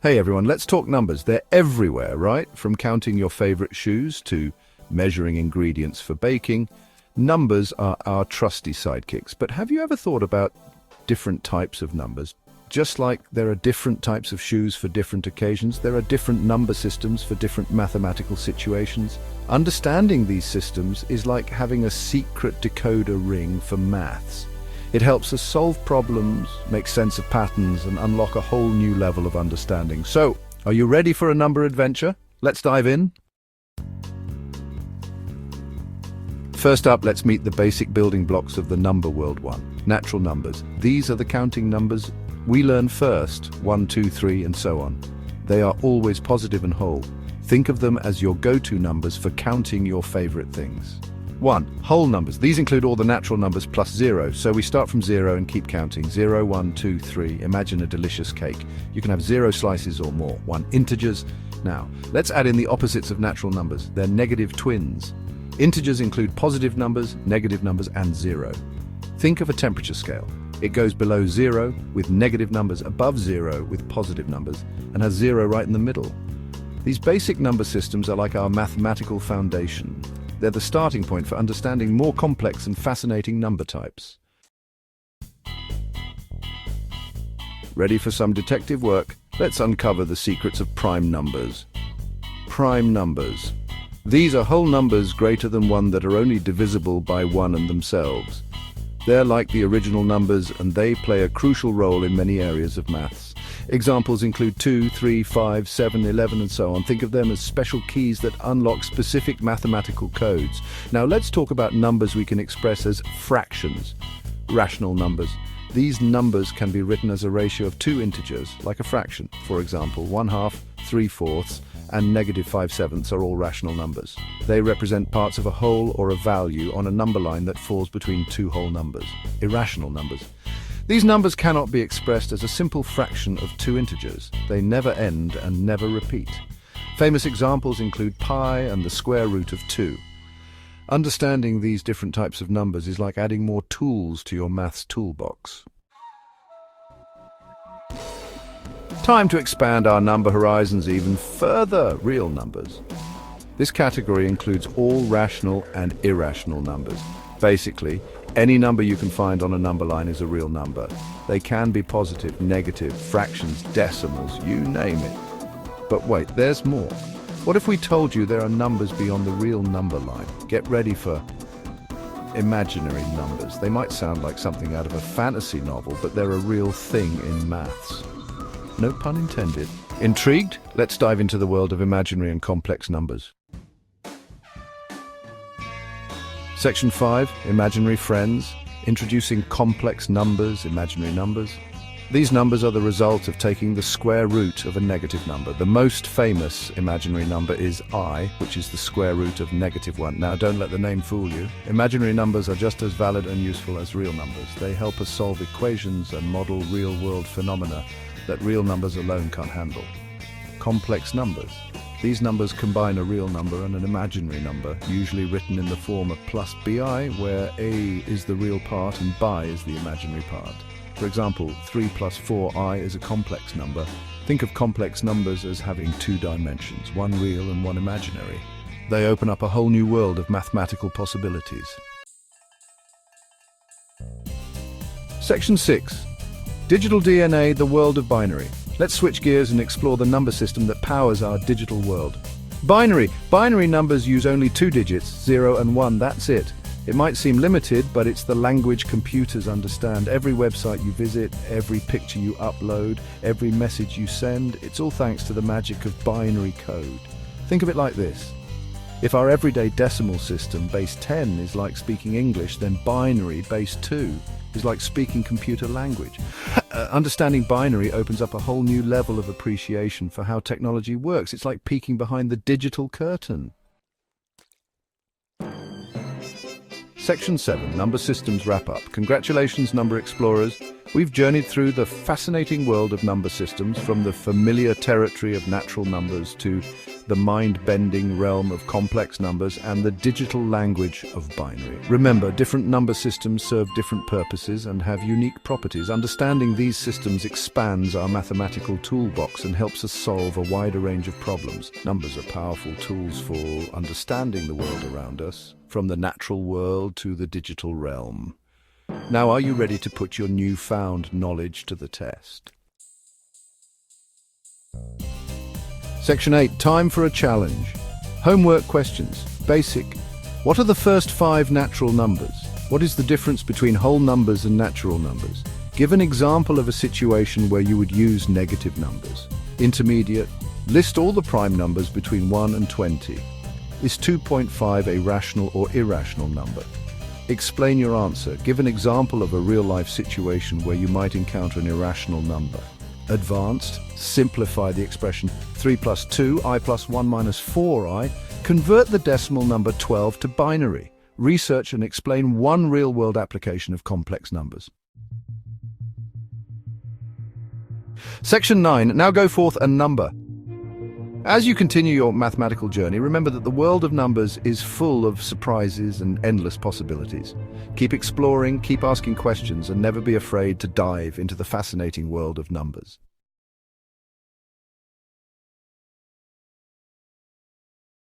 Hey everyone, let's talk numbers. They're everywhere, right? From counting your favorite shoes to measuring ingredients for baking. Numbers are our trusty sidekicks. But have you ever thought about different types of numbers? Just like there are different types of shoes for different occasions, there are different number systems for different mathematical situations. Understanding these systems is like having a secret decoder ring for maths. It helps us solve problems, make sense of patterns, and unlock a whole new level of understanding. So, are you ready for a number adventure? Let's dive in. First up, let's meet the basic building blocks of the number world one. Natural numbers. These are the counting numbers we learn first, 1, 2, 3, and so on. They are always positive and whole. Think of them as your go-to numbers for counting your favorite things. 1. Whole numbers. These include all the natural numbers plus 0, so we start from 0 and keep counting. 0, 1, 2, 3. Imagine a delicious cake. You can have 0 slices or more. 1. Integers. Now, let's add in the opposites of natural numbers. They're negative twins. Integers include positive numbers, negative numbers, and 0. Think of a temperature scale. It goes below 0 with negative numbers, above 0 with positive numbers, and has 0 right in the middle. These basic number systems are like our mathematical foundation. They're the starting point for understanding more complex and fascinating number types. Ready for some detective work? Let's uncover the secrets of prime numbers. Prime numbers. These are whole numbers greater than 1 that are only divisible by 1 and themselves. They're like the original numbers, and they play a crucial role in many areas of maths. Examples include 2, 3, 5, 7, 11, and so on. Think of them as special keys that unlock specific mathematical codes. Now let's talk about numbers we can express as fractions. Rational numbers. These numbers can be written as a ratio of two integers, like a fraction. For example, 1/2, 3/4, and -5/7 are all rational numbers. They represent parts of a whole or a value on a number line that falls between two whole numbers. Irrational numbers. These numbers cannot be expressed as a simple fraction of two integers. They never end and never repeat. Famous examples include pi and the square root of 2. Understanding these different types of numbers is like adding more tools to your maths toolbox. Time to expand our number horizons even further. Real numbers. This category includes all rational and irrational numbers. Basically, any number you can find on a number line is a real number. They can be positive, negative, fractions, decimals, you name it. But wait, there's more. What if we told you there are numbers beyond the real number line? Get ready for imaginary numbers. They might sound like something out of a fantasy novel, but they're a real thing in maths. No pun intended. Intrigued? Let's dive into the world of imaginary and complex numbers. Section 5, Imaginary Friends, introducing complex numbers, imaginary numbers. These numbers are the result of taking the square root of a negative number. The most famous imaginary number is I, which is the square root of -1. Now, don't let the name fool you. Imaginary numbers are just as valid and useful as real numbers. They help us solve equations and model real-world phenomena that real numbers alone can't handle. Complex numbers. These numbers combine a real number and an imaginary number, usually written in the form of plus bi, where a is the real part and bi is the imaginary part. For example, 3 plus 4i is a complex number. Think of complex numbers as having two dimensions, one real and one imaginary. They open up a whole new world of mathematical possibilities. Section 6. Digital DNA, the world of binary. Let's switch gears and explore the number system that powers our digital world. Binary. Binary numbers use only two digits, 0 and 1, that's it. It might seem limited, but it's the language computers understand. Every website you visit, every picture you upload, every message you send, it's all thanks to the magic of binary code. Think of it like this. If our everyday decimal system, base 10, is like speaking English, then binary, base 2, is like speaking computer language. Understanding binary opens up a whole new level of appreciation for how technology works. It's like peeking behind the digital curtain. Section 7, Number Systems Wrap Up. Congratulations, number explorers. We've journeyed through the fascinating world of number systems, from the familiar territory of natural numbers to the mind-bending realm of complex numbers and the digital language of binary. Remember, different number systems serve different purposes and have unique properties. Understanding these systems expands our mathematical toolbox and helps us solve a wider range of problems. Numbers are powerful tools for understanding the world around us, from the natural world to the digital realm. Now, are you ready to put your newfound knowledge to the test? Section 8. Time for a challenge. Homework questions. Basic. What are the first 5 natural numbers? What is the difference between whole numbers and natural numbers? Give an example of a situation where you would use negative numbers. Intermediate. List all the prime numbers between 1 and 20. Is 2.5 a rational or irrational number? Explain your answer. Give an example of a real-life situation where you might encounter an irrational number. Advanced. Simplify the expression 3 plus 2, I plus 1 minus 4i. Convert the decimal number 12 to binary. Research and explain one real-world application of complex numbers. Section 9. Now go forth and number. As you continue your mathematical journey, remember that the world of numbers is full of surprises and endless possibilities. Keep exploring, keep asking questions, and never be afraid to dive into the fascinating world of numbers.